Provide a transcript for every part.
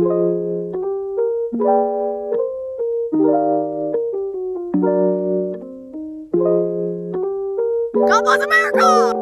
God bless America!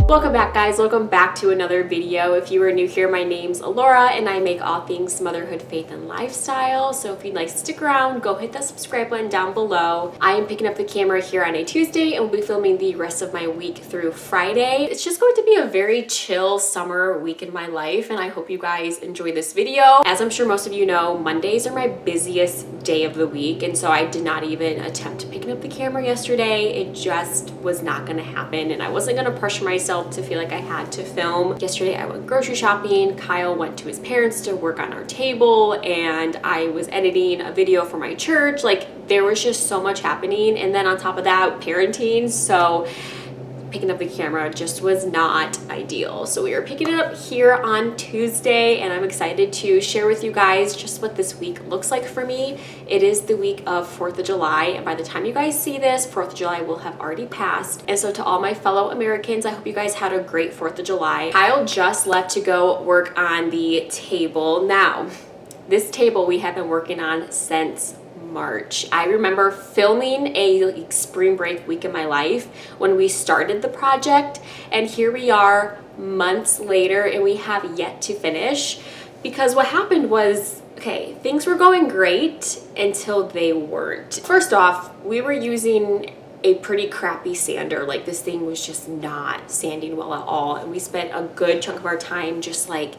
Welcome back, guys. Welcome back to another video. If you are new here, my name's Alora and I make all things motherhood, faith, and lifestyle. So if you'd like to stick around, go hit that subscribe button down below. I am picking up the camera here on a Tuesday and we'll be filming the rest of my week through Friday. It's just going to be a very chill summer week in my life and I hope you guys enjoy this video. As I'm sure most of you know, Mondays are my busiest day of the week, and so I did not even attempt picking up the camera yesterday. It just was not gonna happen and I wasn't gonna pressure myself to feel like I had to film. Yesterday I went grocery shopping, Kyle went to his parents to work on our table, and I was editing a video for my church. Like, there was just so much happening, and then on top of that, parenting, so picking up the camera just was not ideal. So we are picking it up here on Tuesday and I'm excited to share with you guys just what this week looks like for me. It is the week of 4th of July and by the time you guys see this, 4th of July will have already passed. And so to all my fellow Americans, I hope you guys had a great 4th of July. Kyle just left to go work on the table. Now, this table we have been working on since March. I remember filming a spring break week in my life when we started the project, and here we are months later and we have yet to finish, because what happened was, okay, things were going great until they weren't. First off, we were using a pretty crappy sander. Like, this thing was just not sanding well at all, and we spent a good chunk of our time just like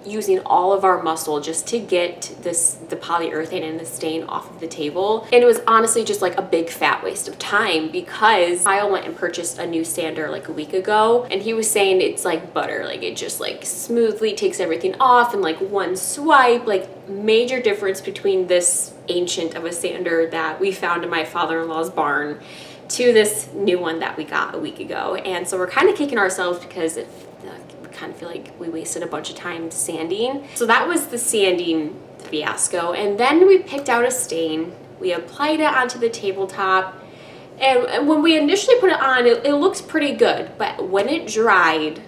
using all of our muscle just to get the polyurethane and the stain off of the table. And it was honestly just like a big fat waste of time, because Kyle went and purchased a new sander like a week ago and he was saying it's like butter, like it just like smoothly takes everything off in like one swipe. Like, major difference between this ancient of a sander that we found in my father-in-law's barn to this new one that we got a week ago. And so we're kind of kicking ourselves because we kind of feel like we wasted a bunch of time sanding. So that was the sanding fiasco. And then we picked out a stain, we applied it onto the tabletop, and when we initially put it on, it looks pretty good, but when it dried,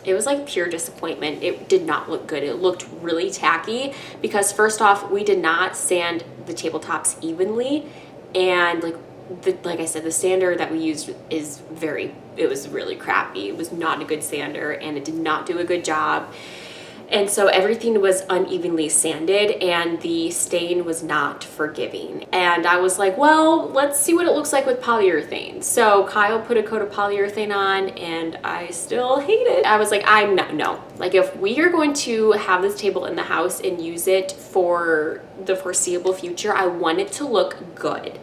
it was like pure disappointment. It did not look good. It looked really tacky because first off, we did not sand the tabletops evenly, and like I said, the sander that we used it was really crappy. It was not a good sander and it did not do a good job. And so everything was unevenly sanded and the stain was not forgiving. And I was like, well, let's see what it looks like with polyurethane. So Kyle put a coat of polyurethane on and I still hate it. I was like, no. Like, if we are going to have this table in the house and use it for the foreseeable future, I want it to look good.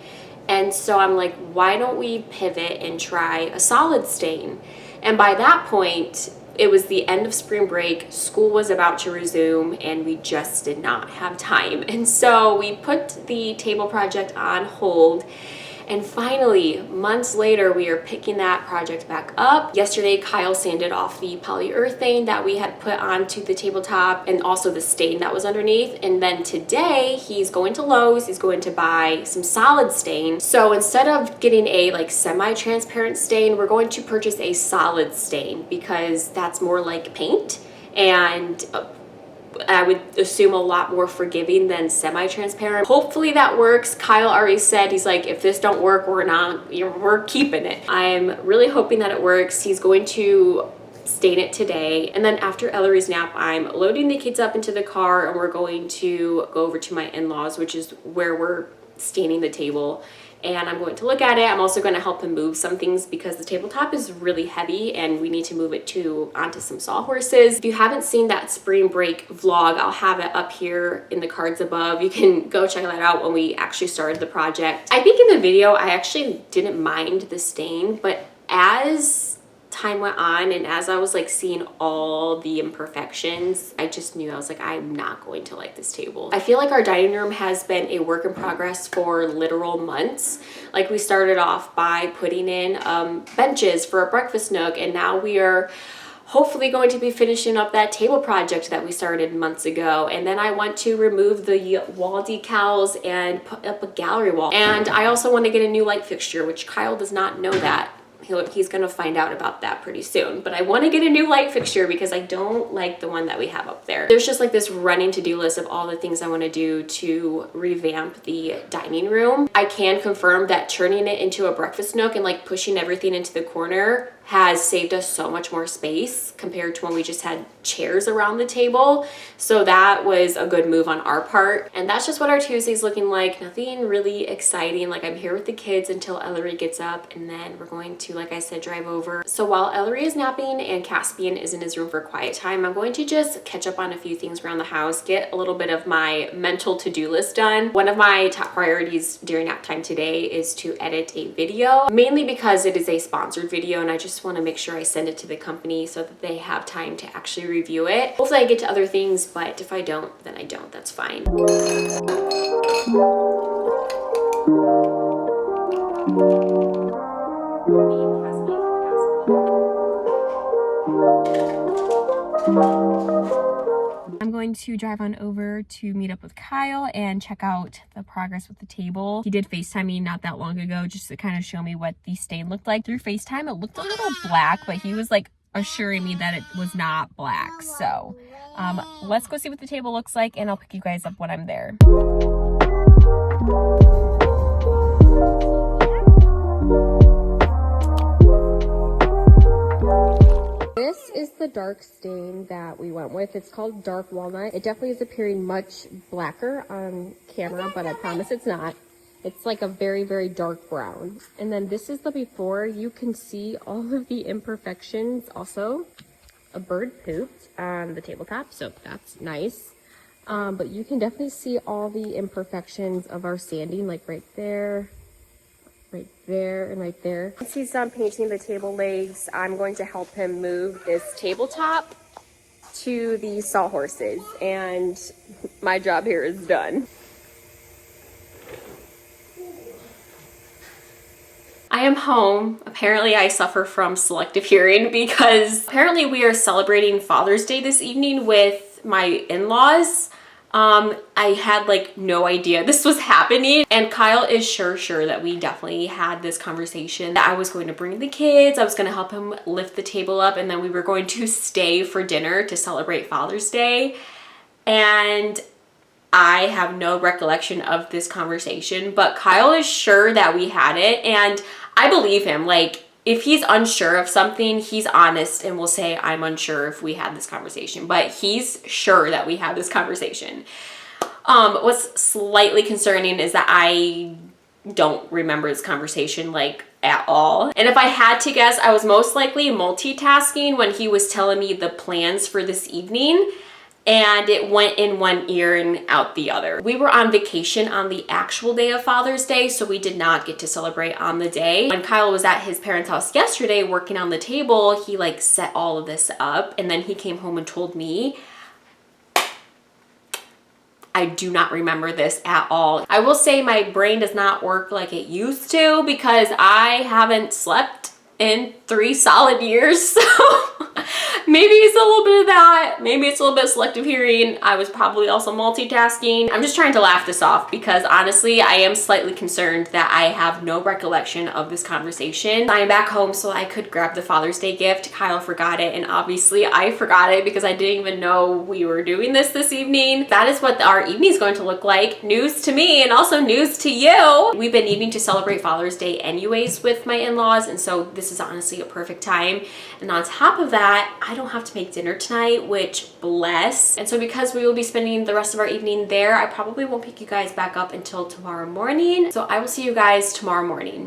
And so I'm like, why don't we pivot and try a solid stain? And by that point, it was the end of spring break, school was about to resume, and we just did not have time. And so we put the table project on hold. And finally, months later, we are picking that project back up. Yesterday, Kyle sanded off the polyurethane that we had put onto the tabletop and also the stain that was underneath. And then today, he's going to Lowe's, he's going to buy some solid stain. So instead of getting a like semi-transparent stain, we're going to purchase a solid stain because that's more like paint, and I would assume a lot more forgiving than semi-transparent. Hopefully that works. Kyle already said, he's like, if this don't work, we're keeping it. I'm really hoping that it works. He's going to stain it today, and then after Ellery's nap, I'm loading the kids up into the car and we're going to go over to my in-laws, which is where we're staining the table. and I'm going to look at it. I'm also going to help him move some things because the tabletop is really heavy and we need to move it onto some sawhorses. If you haven't seen that spring break vlog, I'll have it up here in the cards above. You can go check that out when we actually started the project. I think in the video I actually didn't mind the stain, but as time went on and as I was like seeing all the imperfections, I just knew, I was like, I'm not going to like this table. I feel like our dining room has been a work in progress for literal months. Like we started off by putting in benches for a breakfast nook, and now we are hopefully going to be finishing up that table project that we started months ago. And then I want to remove the wall decals and put up a gallery wall. And I also want to get a new light fixture, which Kyle does not know that. He's gonna find out about that pretty soon. But I want to get a new light fixture because I don't like the one that we have up there. There's just like this running to-do list of all the things I want to do to revamp the dining room. I can confirm that turning it into a breakfast nook and like pushing everything into the corner has saved us so much more space compared to when we just had chairs around the table. So that was a good move on our part. And that's just what our Tuesday's looking like. Nothing really exciting. Like I'm here with the kids until Ellery gets up, and then we're going to, like I said, drive over. So while Ellery is napping and Caspian is in his room for quiet time, I'm going to just catch up on a few things around the house, get a little bit of my mental to-do list done. One of my top priorities during nap time today is to edit a video, mainly because it is a sponsored video and I just want to make sure I send it to the company so that they have time to actually review it. Hopefully I get to other things, but if I don't, then I don't. That's fine. I'm going to drive on over to meet up with Kyle and check out the progress with the table. He did FaceTime me not that long ago just to kind of show me what the stain looked like. Through FaceTime, it looked a little black, but he was like assuring me that it was not black. So let's go see what the table looks like, and I'll pick you guys up when I'm there. This is the dark stain that we went with. It's called Dark Walnut. It definitely is appearing much blacker on camera, but I promise it's not. It's like a very, very dark brown. And then this is the before. You can see all of the imperfections. Also, a bird pooped on the tabletop, so that's nice. But you can definitely see all the imperfections of our sanding, like right there, and right there. Once he's done painting the table legs, I'm going to help him move this tabletop to the sawhorses, and my job here is done. I am home. Apparently I suffer from selective hearing because apparently we are celebrating Father's Day this evening with my in-laws. I had like no idea this was happening, and Kyle is sure that we definitely had this conversation that I was going to bring the kids, I was going to help him lift the table up, and then we were going to stay for dinner to celebrate Father's Day. And I have no recollection of this conversation, but Kyle is sure that we had it, and I believe him. Like, if he's unsure of something, he's honest and will say, I'm unsure if we had this conversation, but he's sure that we had this conversation. What's slightly concerning is that I don't remember this conversation like at all. And if I had to guess, I was most likely multitasking when he was telling me the plans for this evening, and it went in one ear and out the other. We were on vacation on the actual day of Father's Day, so we did not get to celebrate on the day. When Kyle was at his parents' house yesterday working on the table, he like set all of this up, and then he came home and told me. I do not remember this at all. I will say my brain does not work like it used to because I haven't slept in 3 solid years, so maybe it's a little bit of that. Maybe it's a little bit of selective hearing. I was probably also multitasking. I'm just trying to laugh this off because honestly, I am slightly concerned that I have no recollection of this conversation. I am back home so I could grab the Father's Day gift. Kyle forgot it, and obviously I forgot it because I didn't even know we were doing this evening. That is what our evening is going to look like. News to me and also news to you. We've been needing to celebrate Father's Day anyways with my in-laws, and so this is honestly a perfect time. And on top of that, I don't have to make dinner tonight, which bless. And so because we will be spending the rest of our evening there, I probably won't pick you guys back up until tomorrow morning. So I will see you guys tomorrow morning.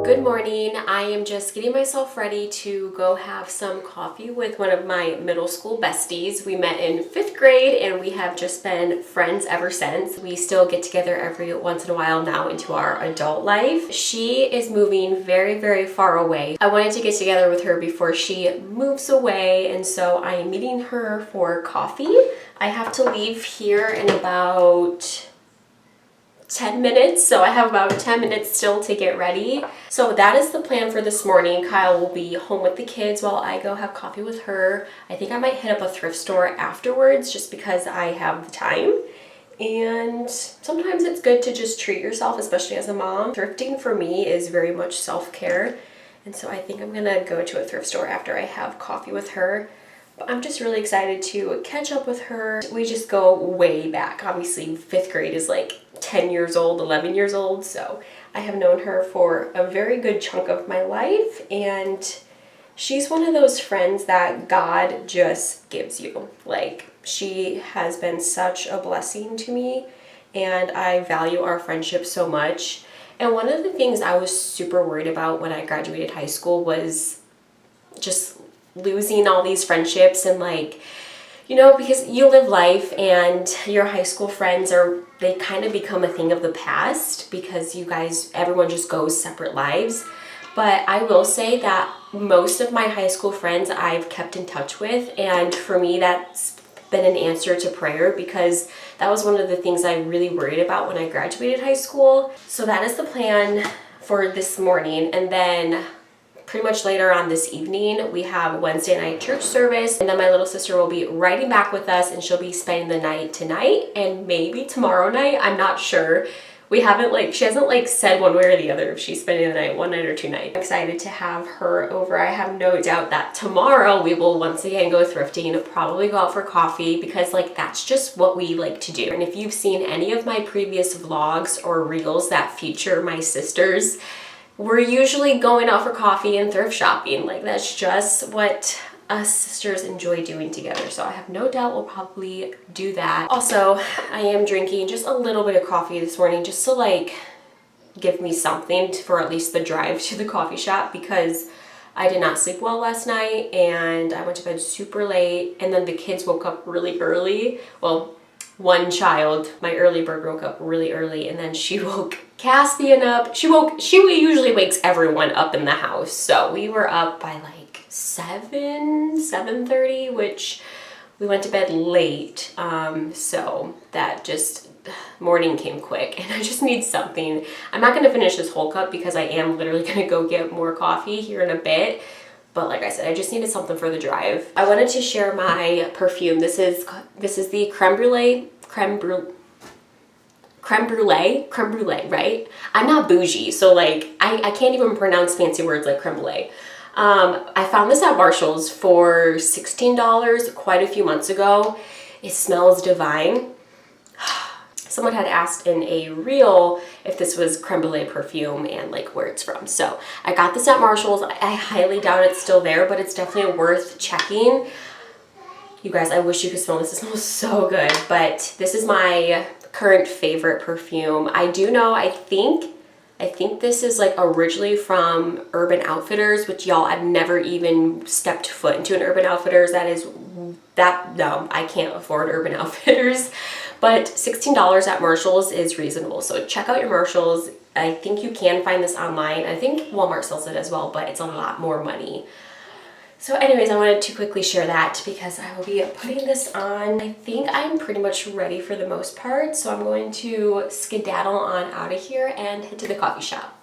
Good morning. I am just getting myself ready to go have some coffee with one of my middle school besties. We met in 5th grade and we have just been friends ever since. We still get together every once in a while now into our adult life. She is moving very, very far away. I wanted to get together with her before she moves away, and so I am meeting her for coffee. I have to leave here in about 10 minutes, so I have about 10 minutes still to get ready. So that is the plan for this morning. Kyle will be home with the kids while I go have coffee with her. I think I might hit up a thrift store afterwards just because I have the time. And sometimes it's good to just treat yourself, especially as a mom. Thrifting for me is very much self-care. And so I think I'm gonna go to a thrift store after I have coffee with her. But I'm just really excited to catch up with her. We just go way back. Obviously, 5th grade is like 10 years old, 11 years old. So I have known her for a very good chunk of my life. And she's one of those friends that God just gives you. Like, she has been such a blessing to me. And I value our friendship so much. And one of the things I was super worried about when I graduated high school was just losing all these friendships, and like, you know, because you live life and your high school friends they kind of become a thing of the past because everyone just goes separate lives. But I will say that most of my high school friends I've kept in touch with, and for me that's been an answer to prayer, because that was one of the things I really worried about when I graduated high school. So that is the plan for this morning. And then pretty much later on this evening, we have Wednesday night church service, and then my little sister will be riding back with us, and she'll be spending the night tonight and maybe tomorrow night. I'm not sure. She hasn't said one way or the other if she's spending the night one night or 2 nights. I'm excited to have her over. I have no doubt that tomorrow we will once again go thrifting, probably go out for coffee, because like that's just what we like to do. And if you've seen any of my previous vlogs or reels that feature my sisters, we're usually going out for coffee and thrift shopping. Like, that's just what us sisters enjoy doing together. So I have no doubt we'll probably do that. Also, I am drinking just a little bit of coffee this morning just to like give me something for at least the drive to the coffee shop, because I did not sleep well last night and I went to bed super late, and then the kids woke up really early. Well, one child, my early bird, woke up really early, and then she woke Caspian up. She usually wakes everyone up in the house. So we were up by like 7:30, which we went to bed late. So that just morning came quick, and I just need something. I'm not gonna finish this whole cup because I am literally gonna go get more coffee here in a bit. But like I said, I just needed something for the drive. I wanted to share my perfume. This is the creme brulee, right? I'm not bougie, so like I can't even pronounce fancy words like creme brulee. I found this at Marshall's for $16 quite a few months ago. It smells divine. Someone had asked in a reel if this was creme brulee perfume and like where it's from. So I got this at Marshall's. I highly doubt it's still there, but it's definitely worth checking. You guys, I wish you could smell this. It smells so good. But this is my current favorite perfume. I do know, I think this is like originally from Urban Outfitters, which y'all, I've never even stepped foot into an Urban Outfitters. No, I can't afford Urban Outfitters. But $16 at Marshall's is reasonable. So check out your Marshall's. I think you can find this online. I think Walmart sells it as well, but it's a lot more money. So anyways, I wanted to quickly share that because I will be putting this on. I think I'm pretty much ready for the most part. So I'm going to skedaddle on out of here and head to the coffee shop.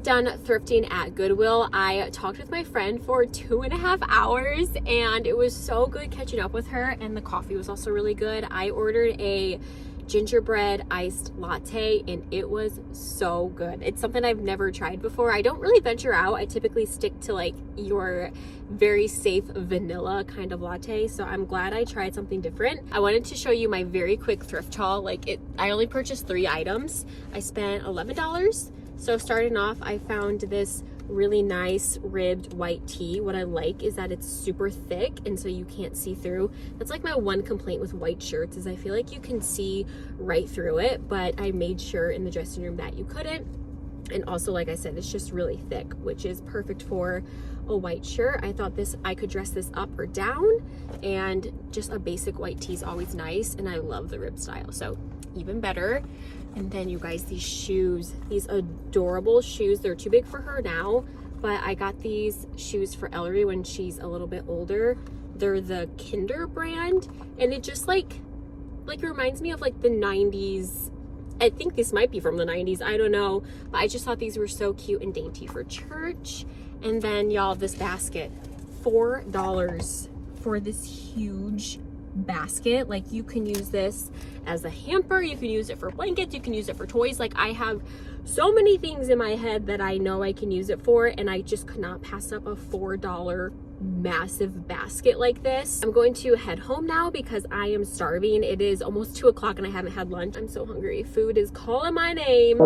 got done thrifting at Goodwill. I talked with my friend for 2.5 hours and it was so good catching up with her, and the coffee was also really good. I ordered a gingerbread iced latte and it was so good. It's something I've never tried before. I don't really venture out. I typically stick to like your very safe vanilla kind of latte, so I'm glad I tried something different. I wanted to show you my very quick thrift haul. I only purchased 3 items. I spent $11. So starting off, I found this really nice ribbed white tee. What I like is that it's super thick and so you can't see through. That's like my one complaint with white shirts, is I feel like you can see right through it, but I made sure in the dressing room that you couldn't. And also, like I said, it's just really thick, which is perfect for a white shirt. I thought I could dress this up or down, and just a basic white tee is always nice, and I love the rib style, so even better. And then you guys, these shoes, these adorable shoes, they're too big for her now, but I got these shoes for Ellery when she's a little bit older. They're the Kinder brand, and it just like reminds me of like the 90s. I think this might be from the 90s, I don't know, but I just thought these were so cute and dainty for church. And then y'all, this basket, $4 for this huge basket. Like, you can use this as a hamper, you can use it for blankets, you can use it for toys. Like, I have so many things in my head that I know I can use it for, and I just could not pass up a $4 massive basket like this. I'm going to head home now because I am starving. It is almost 2 o'clock and I haven't had lunch. I'm so hungry. Food is calling my name.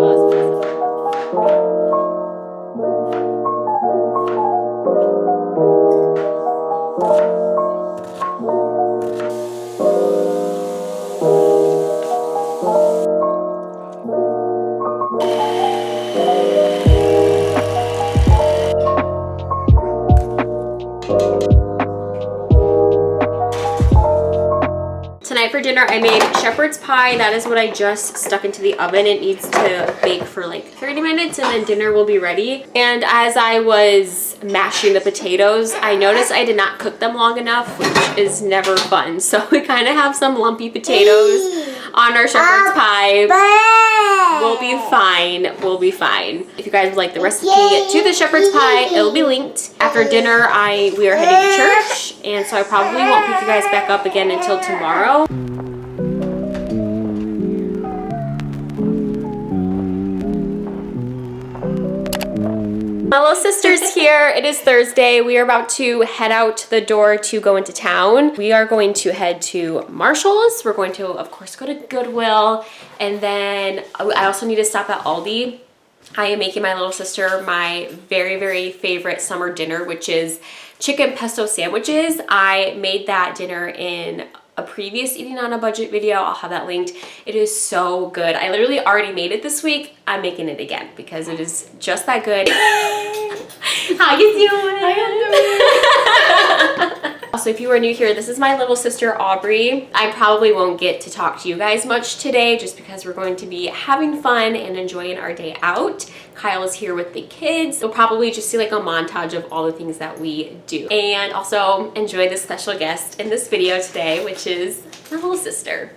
Tonight for dinner, I made shepherd's pie. That is what I just stuck into the oven. It needs to bake for like 30 minutes and then dinner will be ready. And as I was mashing the potatoes, I noticed I did not cook them long enough, which is never fun. So we kind of have some lumpy potatoes on our shepherd's pie. We'll be fine. We'll be fine. If you guys would like the recipe to the shepherd's pie, it'll be linked. After dinner, we are heading to church, and so I probably won't pick you guys back up again until tomorrow. My little sister's here. It is Thursday. We are about to head out the door to go into town. We are going to head to Marshall's. We're going to, of course, go to Goodwill. And then I also need to stop at Aldi. I am making my little sister my very, very favorite summer dinner, which is chicken pesto sandwiches. I made that dinner in a previous Eating on a Budget video. I'll have that linked. It is so good. I literally already made it this week. I'm making it again because it is just that good. How you doing? Also, if you are new here, this is my little sister Aubrey. I probably won't get to talk to you guys much today just because we're going to be having fun and enjoying our day out. Kyle is here with the kids. You'll probably just see like a montage of all the things that we do. And also enjoy this special guest in this video today, which is my little sister.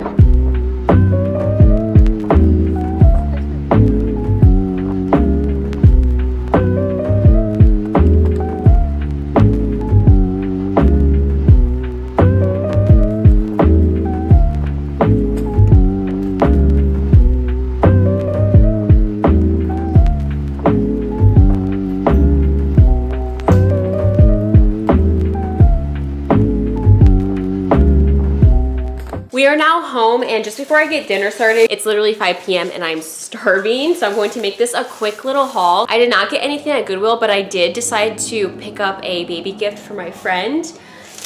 We are now home, and just before I get dinner started, it's literally 5 p.m. and I'm starving, so I'm going to make this a quick little haul. I did not get anything at Goodwill, but I did decide to pick up a baby gift for my friend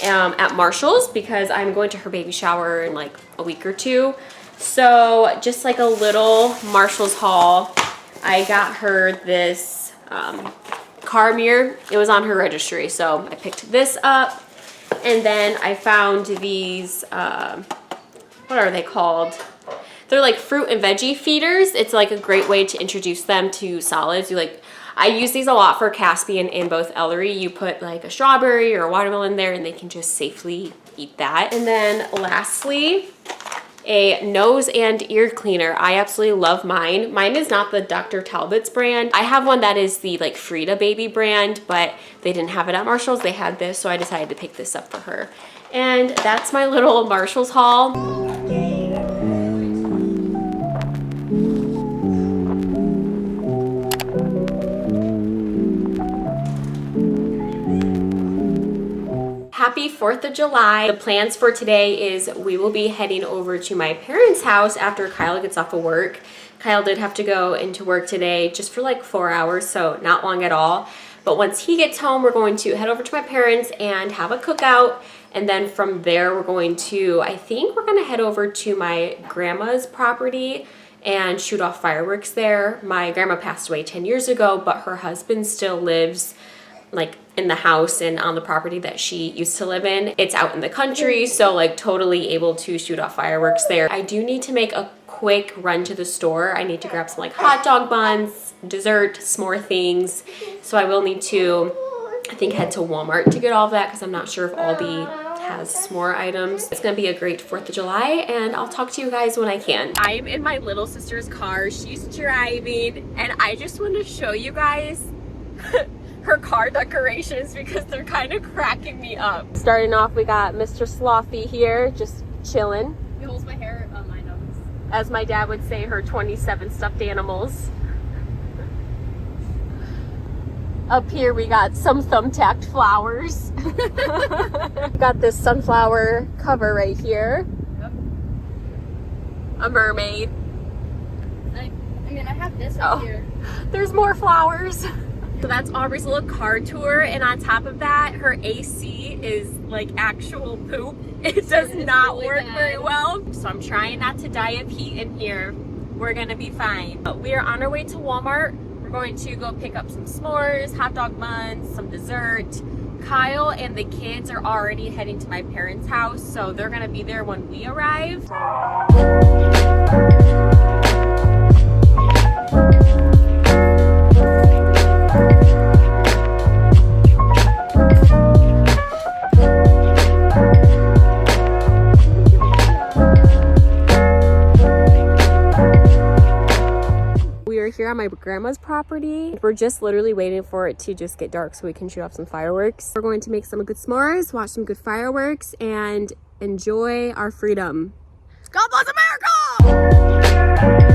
at Marshall's because I'm going to her baby shower in like a week or two. So just like a little Marshall's haul, I got her this car mirror. It was on her registry, so I picked this up. And then I found these what are they called? They're like fruit and veggie feeders. It's like a great way to introduce them to solids. I use these a lot for Caspian and both Ellery. You put like a strawberry or a watermelon there and they can just safely eat that. And then lastly, a nose and ear cleaner. I absolutely love mine. Mine is not the Dr. Talbot's brand. I have one that is the like Frida Baby brand, but they didn't have it at Marshall's. They had this, so I decided to pick this up for her. And that's my little Marshall's haul. Happy 4th of July. The plans for today is we will be heading over to my parents' house after Kyle gets off of work. Kyle did have to go into work today just for like 4 hours, so not long at all. But once he gets home, we're going to head over to my parents and have a cookout. And then from there, we're going to, I think we're gonna head over to my grandma's property and shoot off fireworks there. My grandma passed away 10 years ago, but her husband still lives like in the house and on the property that she used to live in. It's out in the country, so like totally able to shoot off fireworks there. I do need to make a quick run to the store. I need to grab some like hot dog buns, dessert, s'more things. So I will need to, I think, head to Walmart to get all of that because I'm not sure if Aldi has s'more items. It's gonna be a great 4th of July, and I'll talk to you guys when I can. I am in my little sister's car. She's driving, and I just want to show you guys her car decorations because they're kind of cracking me up. Starting off, we got Mr. Slothy here, just chilling. He holds my hair on my nose. As my dad would say, her 27 stuffed animals. Up here, we got some thumbtacked flowers. Got this sunflower cover right here. Yep. A mermaid. I mean, I have this Oh. up here. There's more flowers. So that's Aubrey's little car tour, and on top of that, her AC is like actual poop. It does not really work bad. very well. So I'm trying not to die of heat in here. We're gonna be fine. But we are on our way to Walmart. We're going to go pick up some s'mores, hot dog buns, some dessert. Kyle and the kids are already heading to my parents' house, so they're gonna be there when we arrive. Here on my grandma's property. We're just literally waiting for it to just get dark so we can shoot off some fireworks. We're going to make some good s'mores, watch some good fireworks, and enjoy our freedom. God bless America!